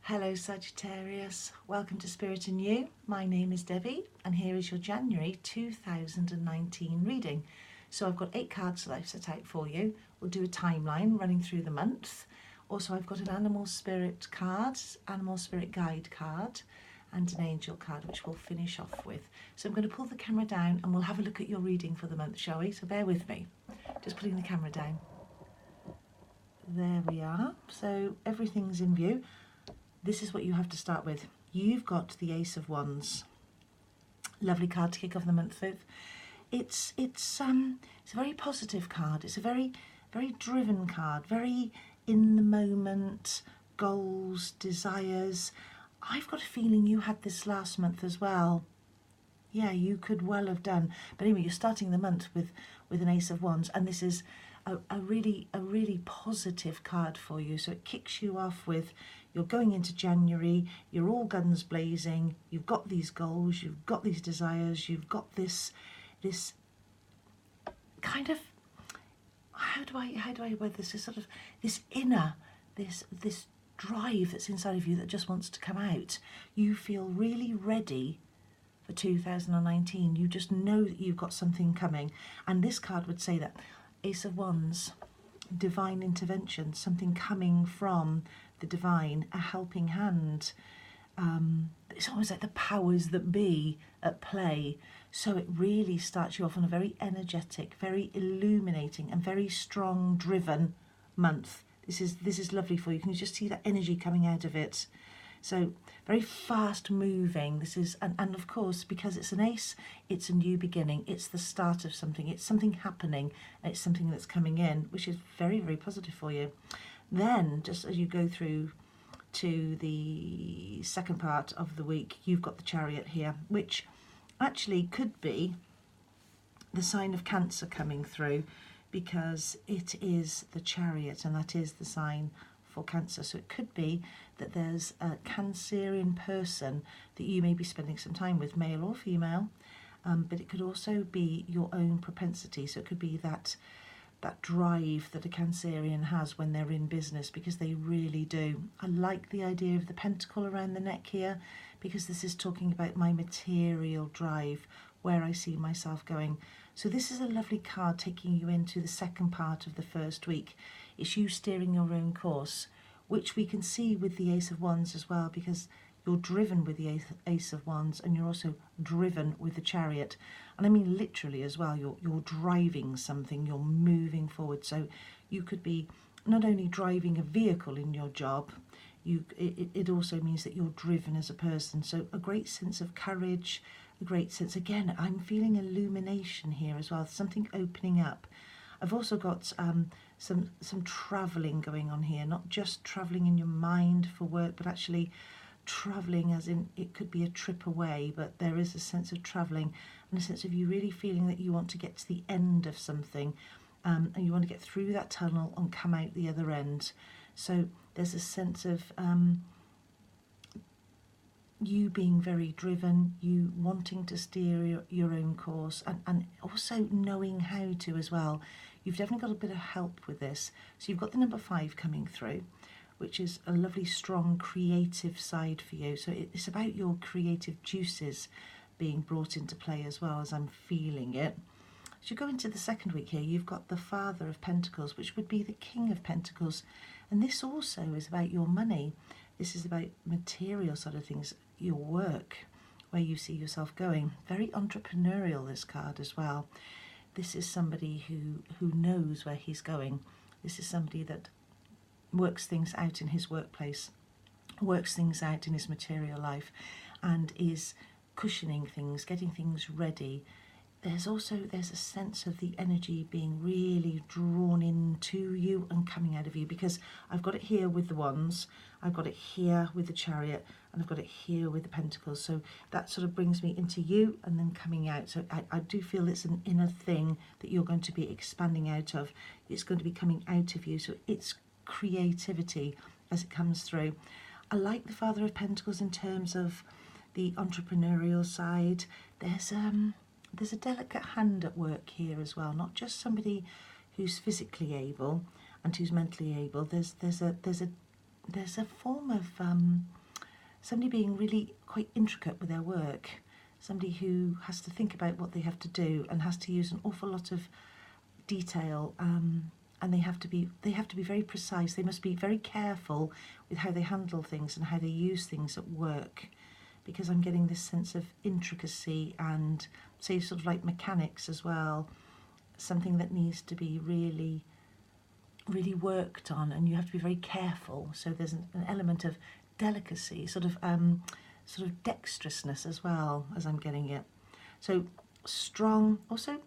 Hello Sagittarius, welcome to Spirit and You. My name is Debbie and here is your January 2019 reading. So I've got 8 cards that I've set out for you. We'll do a timeline running through the month. Also I've got an animal spirit card, animal spirit guide card and an angel card which we'll finish off with. So I'm going to pull the camera down and we'll have a look at your reading for the month, shall we? So bear with me. Just putting the camera down. There we are. So everything's in view. This is what you have to start with. You've got the Ace of Wands. Lovely card to kick off the month with. It's a very positive card. It's a very driven card, very in the moment, goals, desires. I've got a feeling you had this last month as well. Yeah, you could well have done. But anyway, you're starting the month with an Ace of Wands, and this is a really positive card for you. So it kicks you off with, you're going into January, you're all guns blazing, you've got these goals, you've got these desires, you've got this kind of, how do I word this, this sort of this inner, this drive that's inside of you that just wants to come out. You feel really ready for 2019. You just know that you've got something coming, and this card would say that Ace of Wands, divine intervention, something coming from the divine, a helping hand. It's almost like the powers that be at play. So it really starts you off on a very energetic, very illuminating and very strong driven month. This is lovely for you. Can you just see that energy coming out of it? So very fast moving. This is, and of course, because it's an ace, it's a new beginning. It's the start of something. It's something happening. And it's something that's coming in, which is very positive for you. Then, just as you go through to the second part of the week, you've got the Chariot here, which actually could be the sign of Cancer coming through, because it is the Chariot, and that is the sign for Cancer. So it could be that there's a Cancerian person that you may be spending some time with, male or female, but it could also be your own propensity. So it could be that drive that a Cancerian has when they're in business, because they really do. I like the idea of the pentacle around the neck here, because this is talking about my material drive, where I see myself going. So this is a lovely card taking you into the second part of the first week. It's you steering your own course, which we can see with the Ace of Wands as well, because you're driven with the Ace of Wands, and you're also driven with the Chariot. And I mean literally as well, you're driving something, you're moving forward. So you could be not only driving a vehicle in your job, it also means that you're driven as a person. So a great sense of courage, a great sense, again, I'm feeling illumination here as well, something opening up. I've also got some travelling going on here, not just travelling in your mind for work, but actually travelling as in it could be a trip away, but there is a sense of travelling and a sense of you really feeling that you want to get to the end of something, and you want to get through that tunnel and come out the other end. So there's a sense of you being very driven, you wanting to steer your own course, and also knowing how to as well. You've definitely got a bit of help with this. So you've got the number 5 coming through, which is a lovely strong creative side for you. So it's about your creative juices being brought into play as well, as I'm feeling it. As you go into the second week here, you've got the Father of Pentacles, which would be the King of Pentacles. And this also is about your money. This is about material sort of things, your work, where you see yourself going. Very entrepreneurial, this card as well. This is somebody who knows where he's going. This is somebody that works things out in his workplace, works things out in his material life, and is cushioning things, getting things ready. There's a sense of the energy being really drawn into you and coming out of you, because I've got it here with the Wands, I've got it here with the Chariot, and I've got it here with the Pentacles. So that sort of brings me into you and then coming out. So I do feel it's an inner thing that you're going to be expanding out of. It's going to be coming out of you. So it's creativity as it comes through. I like the Father of Pentacles in terms of the entrepreneurial side. There's a delicate hand at work here as well, not just somebody who's physically able and who's mentally able. There's a form of somebody being really quite intricate with their work, somebody who has to think about what they have to do and has to use an awful lot of detail, and they have to be very precise. They must be very careful with how they handle things and how they use things at work, because I'm getting this sense of intricacy and, say, sort of like mechanics as well, something that needs to be really worked on, and you have to be very careful. So there's an element of delicacy, sort of dexterousness as well, as I'm getting it. So strong. Also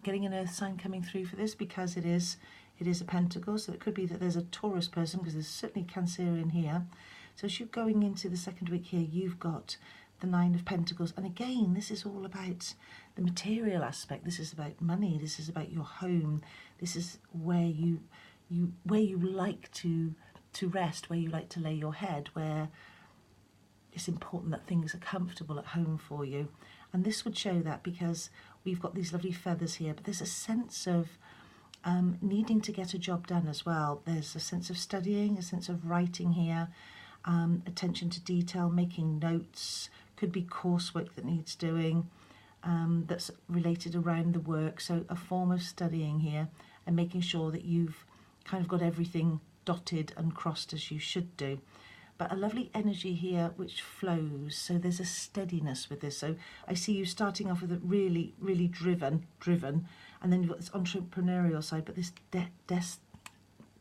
getting an earth sign coming through for this, because it is a pentacle, so it could be that there's a Taurus person, because there's certainly Cancerian here. So as you're going into the second week here, you've got the Nine of Pentacles, and again, this is all about the material aspect. This is about money. This is about your home. This is where you like to rest, where you like to lay your head, where it's important that things are comfortable at home for you. And this would show that, because we've got these lovely feathers here, but there's a sense of needing to get a job done as well. There's a sense of studying, a sense of writing here, attention to detail, making notes, could be coursework that needs doing, that's related around the work. So a form of studying here and making sure that you've kind of got everything dotted and crossed as you should do. But a lovely energy here which flows, so there's a steadiness with this. So I see you starting off with a really driven, and then you've got this entrepreneurial side, but this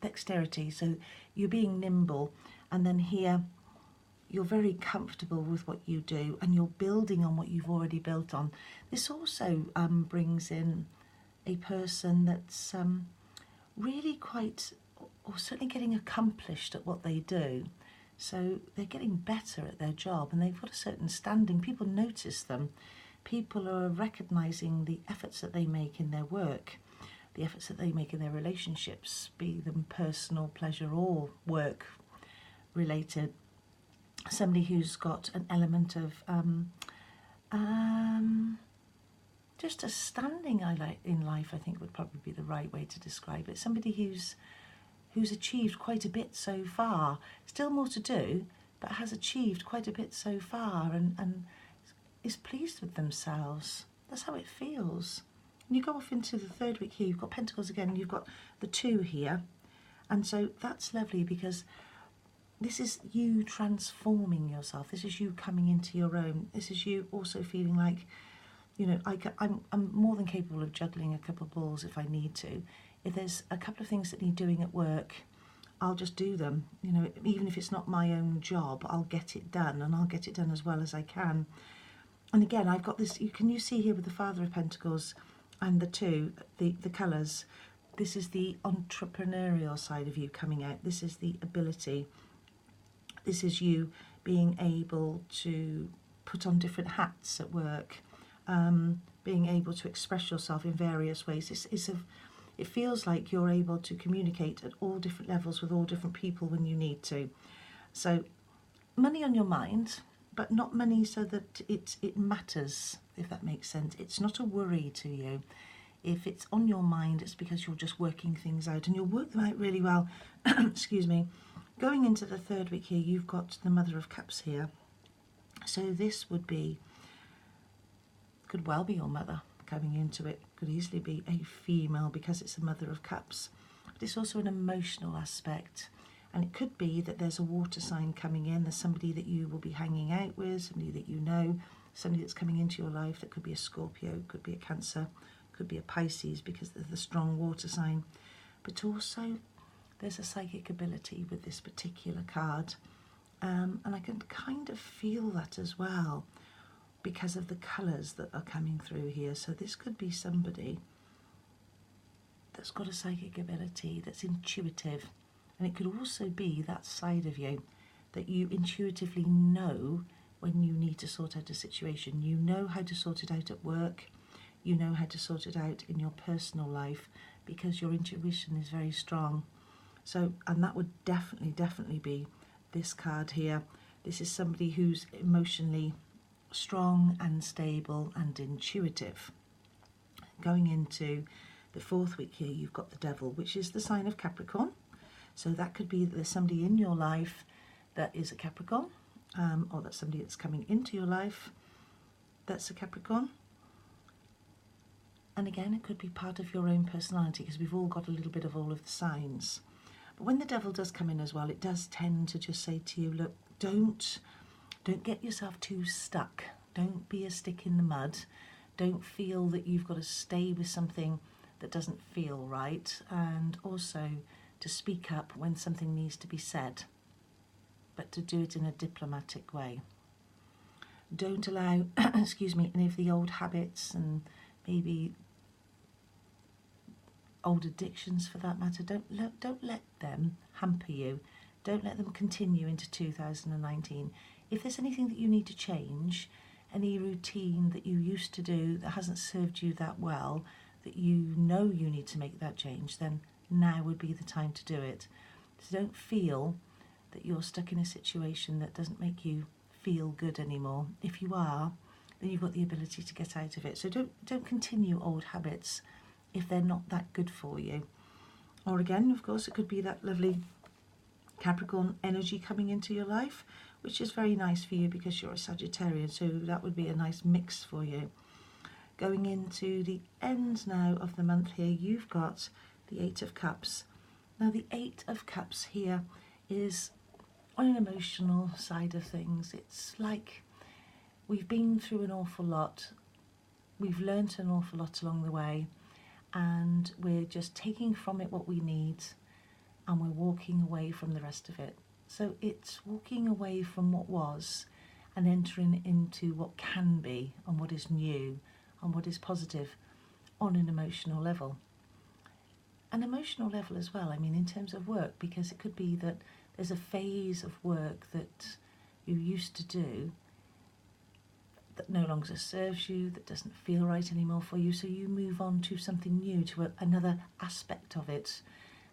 dexterity, so you're being nimble, and then here you're very comfortable with what you do, and you're building on what you've already built on. This also brings in a person that's really quite, or certainly getting accomplished at what they do. So they're getting better at their job, and they've got a certain standing. People notice them. People are recognising the efforts that they make in their work, the efforts that they make in their relationships, be them personal, pleasure, or work related. Somebody who's got an element of just a standing in life, I think would probably be the right way to describe it. Somebody who's achieved quite a bit so far, still more to do, but has achieved quite a bit so far, and is pleased with themselves. That's how it feels. And you go off into the third week here, you've got Pentacles again, and you've got the 2 here, and so that's lovely, because this is you transforming yourself. This is you coming into your own. This is you also feeling like, you know, I'm more than capable of juggling a couple of balls if I need to. If there's a couple of things that need doing at work, I'll just do them. You know, even if it's not my own job, I'll get it done, and I'll get it done as well as I can. And again, I've got this, you see here with the Father of Pentacles and the 2, the colours, this is the entrepreneurial side of you coming out. This is the ability. This is you being able to put on different hats at work, being able to express yourself in various ways. It feels like you're able to communicate at all different levels with all different people when you need to. So money on your mind, but not money so that it matters, if that makes sense. It's not a worry to you. If it's on your mind, it's because you're just working things out, and you'll work them out really well. Excuse me. Going into the third week here, you've got the Mother of Cups here. So this could well be your mother coming into it. Could easily be a female, because it's a Mother of Cups. But it's also an emotional aspect. And it could be that there's a water sign coming in. There's somebody that you will be hanging out with, somebody that you know, somebody that's coming into your life. That could be a Scorpio, could be a Cancer, could be a Pisces, because there's the strong water sign. But also there's a psychic ability with this particular card. And I can kind of feel that as well, because of the colours that are coming through here. So this could be somebody that's got a psychic ability, that's intuitive. And it could also be that side of you that you intuitively know when you need to sort out a situation. You know how to sort it out at work. You know how to sort it out in your personal life, because your intuition is very strong. So, and that would definitely be this card here. This is somebody who's emotionally strong and stable and intuitive. Going into the fourth week here, you've got the Devil, which is the sign of Capricorn. So that could be that there's somebody in your life that is a Capricorn, or that's somebody that's coming into your life that's a Capricorn. And again, it could be part of your own personality, because we've all got a little bit of all of the signs. But when the devil does come in as well, it does tend to just say to you, look, don't get yourself too stuck. Don't be a stick in the mud. Don't feel that you've got to stay with something that doesn't feel right. And also to speak up when something needs to be said, but to do it in a diplomatic way. Don't allow, excuse me, any of the old habits and maybe old addictions for that matter. Don't let them hamper you. Don't let them continue into 2019. If there's anything that you need to change, any routine that you used to do that hasn't served you that well, that you know you need to make that change, then now would be the time to do it. So don't feel that you're stuck in a situation that doesn't make you feel good anymore. If you are, then you've got the ability to get out of it. So don't continue old habits if they're not that good for you. Or again, of course, it could be that lovely Capricorn energy coming into your life, which is very nice for you because you're a Sagittarius, so that would be a nice mix for you. Going into the end now of the month here, you've got the Eight of Cups. Now the Eight of Cups here is on an emotional side of things. It's like we've been through an awful lot, we've learnt an awful lot along the way, and we're just taking from it what we need, and we're walking away from the rest of it. So it's walking away from what was and entering into what can be and what is new and what is positive on an emotional level. An emotional level as well, I mean, in terms of work, because it could be that there's a phase of work that you used to do that no longer serves you, that doesn't feel right anymore for you, so you move on to something new, to another aspect of it,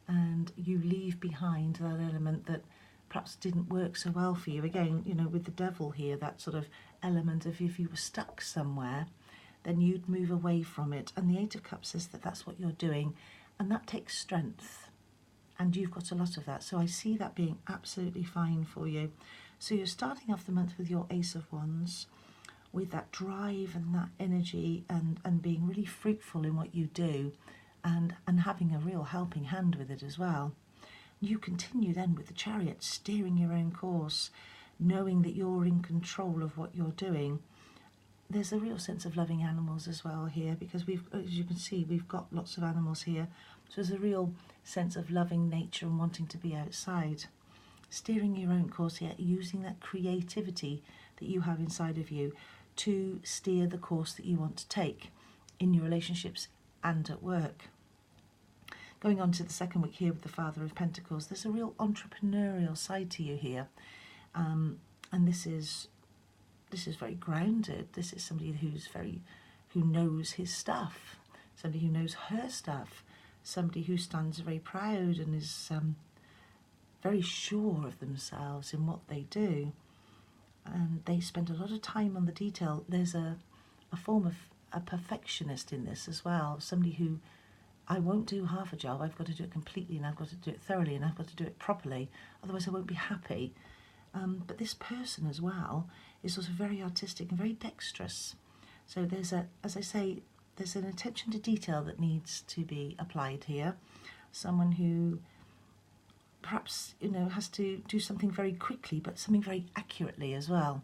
and you leave behind that element that perhaps didn't work so well for you. Again, you know, with the devil here, that sort of element of if you were stuck somewhere, then you'd move away from it. And the Eight of Cups says that that's what you're doing, and that takes strength, and you've got a lot of that. So I see that being absolutely fine for you. So you're starting off the month with your Ace of Wands, with that drive and that energy, and being really fruitful in what you do, and having a real helping hand with it as well. You continue then with the Chariot, steering your own course, knowing that you're in control of what you're doing. There's a real sense of loving animals as well here, because we've, as you can see, we've got lots of animals here. So there's a real sense of loving nature and wanting to be outside. Steering your own course here, using that creativity that you have inside of you to steer the course that you want to take in your relationships and at work. Going on to the second week here with the Father of Pentacles, there's a real entrepreneurial side to you here, and this is very grounded. This is somebody who knows his stuff, somebody who knows her stuff, somebody who stands very proud and is very sure of themselves in what they do, and they spend a lot of time on the detail. There's a form of a perfectionist in this as well, somebody who, I won't do half a job, I've got to do it completely, and I've got to do it thoroughly, and I've got to do it properly, otherwise I won't be happy. But this person as well is also very artistic and very dexterous. So there's as I say, there's an attention to detail that needs to be applied here. Someone who perhaps, you know, has to do something very quickly, but something very accurately as well.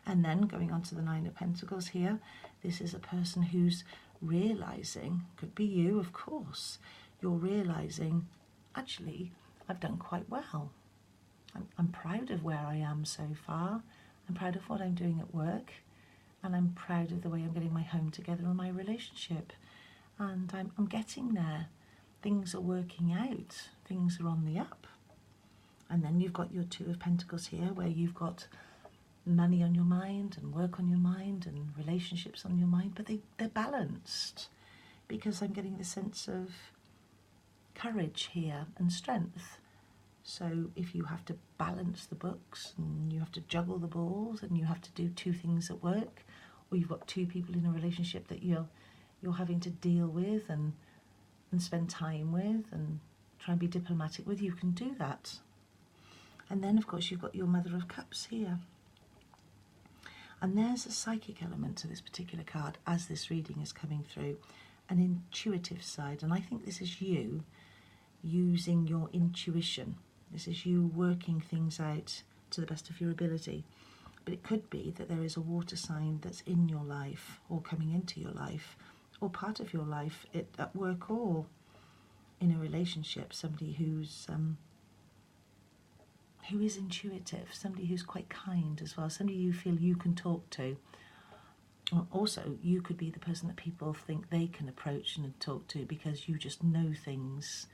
And then going on to the Nine of Pentacles here, this is a person who's realising, could be you of course, you're realising, actually, I've done quite well. I'm proud of where I am so far. I'm proud of what I'm doing at work, and I'm proud of the way I'm getting my home together and my relationship. And I'm getting there. Things are working out. Things are on the up. And then you've got your Two of Pentacles here, where you've got money on your mind and work on your mind and relationships on your mind, but they're balanced, because I'm getting the sense of courage here and strength. So if you have to balance the books and you have to juggle the balls and you have to do two things at work, or you've got two people in a relationship that you're having to deal with and spend time with and try and be diplomatic with, you can do that. And then, of course, you've got your Mother of Cups here. And there's a psychic element to this particular card as this reading is coming through, an intuitive side. And I think this is you using your intuition. This is you working things out to the best of your ability. But it could be that there is a water sign that's in your life or coming into your life or part of your life at work or in a relationship, somebody who is intuitive, somebody who's quite kind as well, somebody you feel you can talk to. Also, you could be the person that people think they can approach and talk to because you just know things.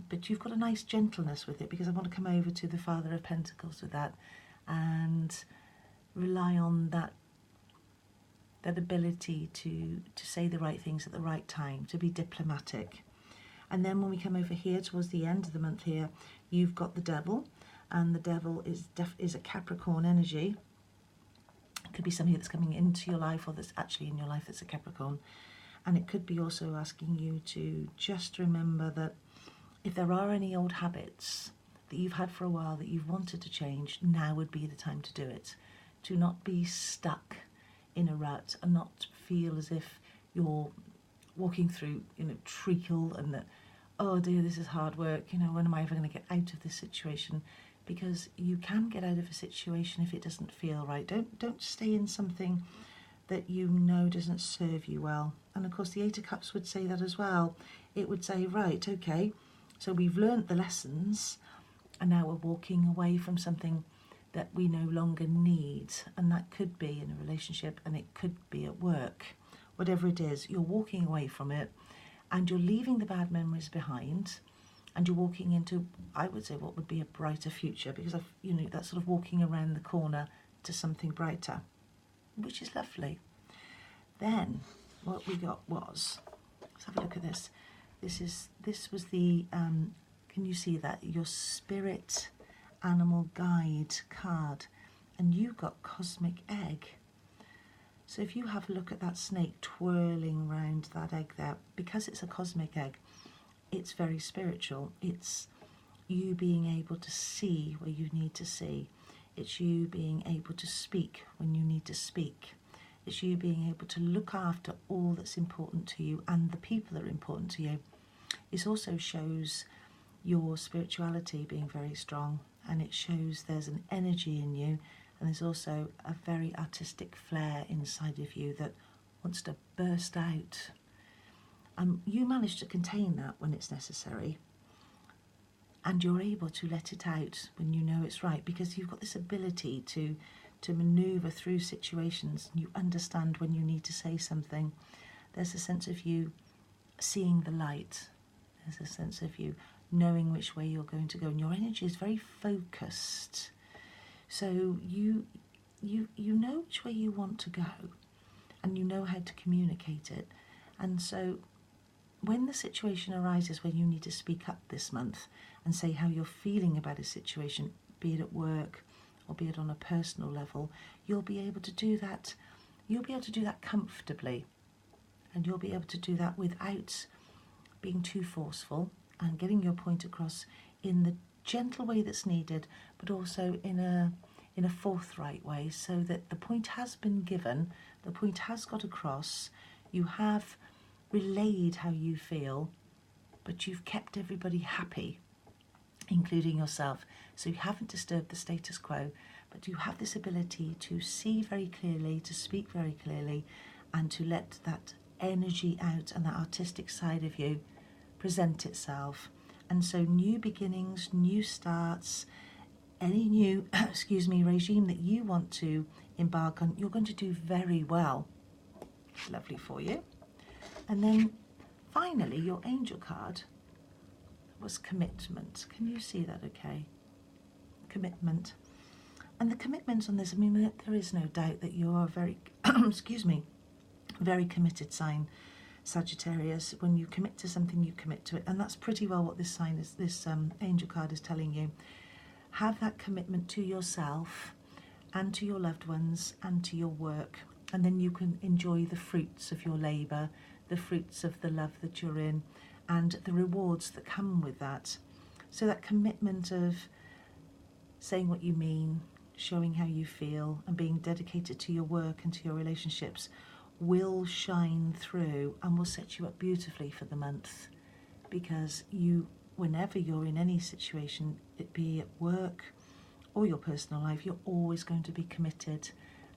But you've got a nice gentleness with it, because I want to come over to the Father of Pentacles with that and rely on that ability to say the right things at the right time, to be diplomatic. And then when we come over here towards the end of the month here, you've got the Devil, and the Devil is a Capricorn energy. It could be somebody that's coming into your life or that's actually in your life that's a Capricorn. And it could be also asking you to just remember that if there are any old habits that you've had for a while that you've wanted to change, now would be the time to do it. To not be stuck in a rut and not feel as if you're walking through, treacle and that, oh dear, this is hard work, when am I ever going to get out of this situation? Because you can get out of a situation if it doesn't feel right. Don't stay in something that you know doesn't serve you well. And of course the Eight of Cups would say that as well. It would say, right, okay, so we've learnt the lessons and now we're walking away from something that we no longer need. And that could be in a relationship and it could be at work. Whatever it is, you're walking away from it and you're leaving the bad memories behind and you're walking into, I would say, what would be a brighter future, because that's sort of walking around the corner to something brighter, which is lovely. Then what we got was, let's have a look at this. This was the, can you see that? Your Spirit Animal Guide card, and you got Cosmic Egg. So if you have a look at that snake twirling round that egg there, because it's a cosmic egg, it's very spiritual. It's you being able to see where you need to see. It's you being able to speak when you need to speak. It's you being able to look after all that's important to you and the people that are important to you. It also shows your spirituality being very strong, and it shows there's an energy in you, and there's also a very artistic flair inside of you that wants to burst out. You manage to contain that when it's necessary, and you're able to let it out when you know it's right, because you've got this ability to maneuver through situations, and you understand when you need to say something. There's a sense of you seeing the light. There's a sense of you knowing which way you're going to go, and your energy is very focused. So you know which way you want to go, and you know how to communicate it. And so when the situation arises where you need to speak up this month and say how you're feeling about a situation, be it at work or be it on a personal level, you'll be able to do that. You'll be able to do that comfortably, and you'll be able to do that without being too forceful, and getting your point across in the gentle way that's needed, but also in a forthright way, so that the point has been given, the point has got across, you have relayed how you feel, but you've kept everybody happy, including yourself. So you haven't disturbed the status quo, but you have this ability to see very clearly, to speak very clearly, and to let that energy out and that artistic side of you present itself. And so new beginnings, new starts, any new regime that you want to embark on, you're going to do very well. Lovely for you. And then finally your angel card was commitment. Can you see that okay? Commitment. And the commitment on this, I mean, there is no doubt that you are very very committed sign, Sagittarius. When you commit to something, you commit to it, and that's pretty well what this sign is. This angel card is telling you. Have that commitment to yourself and to your loved ones and to your work, and then you can enjoy the fruits of your labour, the fruits of the love that you're in, and the rewards that come with that. So that commitment of saying what you mean, showing how you feel, and being dedicated to your work and to your relationships will shine through and will set you up beautifully for the month. Because you, whenever you're in any situation, it be at work or your personal life, you're always going to be committed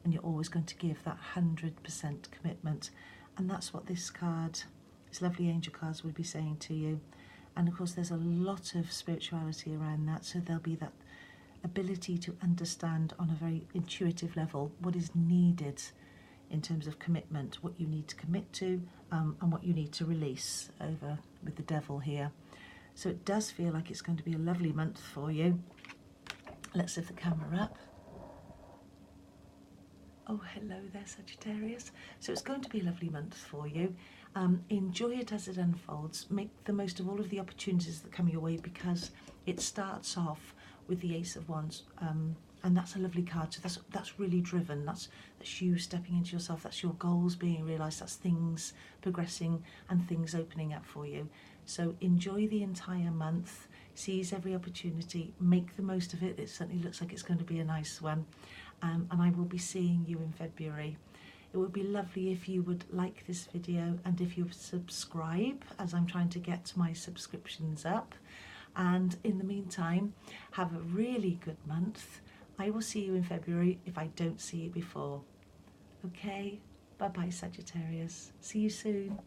and you're always going to give that 100% commitment. And that's what this card, these lovely angel cards, would be saying to you. And of course there's a lot of spirituality around that, so there'll be that ability to understand on a very intuitive level what is needed in terms of commitment, what you need to commit to, and what you need to release over with the devil here. So it does feel like it's going to be a lovely month for you. Let's lift the camera up. Oh, hello there, Sagittarius. So it's going to be a lovely month for you. Enjoy it as it unfolds. Make the most of all of the opportunities that come your way, because it starts off with the Ace of Wands, and that's a lovely card. So that's really driven. That's you stepping into yourself. That's your goals being realised. That's things progressing and things opening up for you. So enjoy the entire month. Seize every opportunity. Make the most of it. It certainly looks like it's going to be a nice one. And I will be seeing you in February. It would be lovely if you would like this video and if you would subscribe, as I'm trying to get my subscriptions up. And in the meantime, have a really good month. I will see you in February if I don't see you before. Okay? Bye-bye, Sagittarius. See you soon.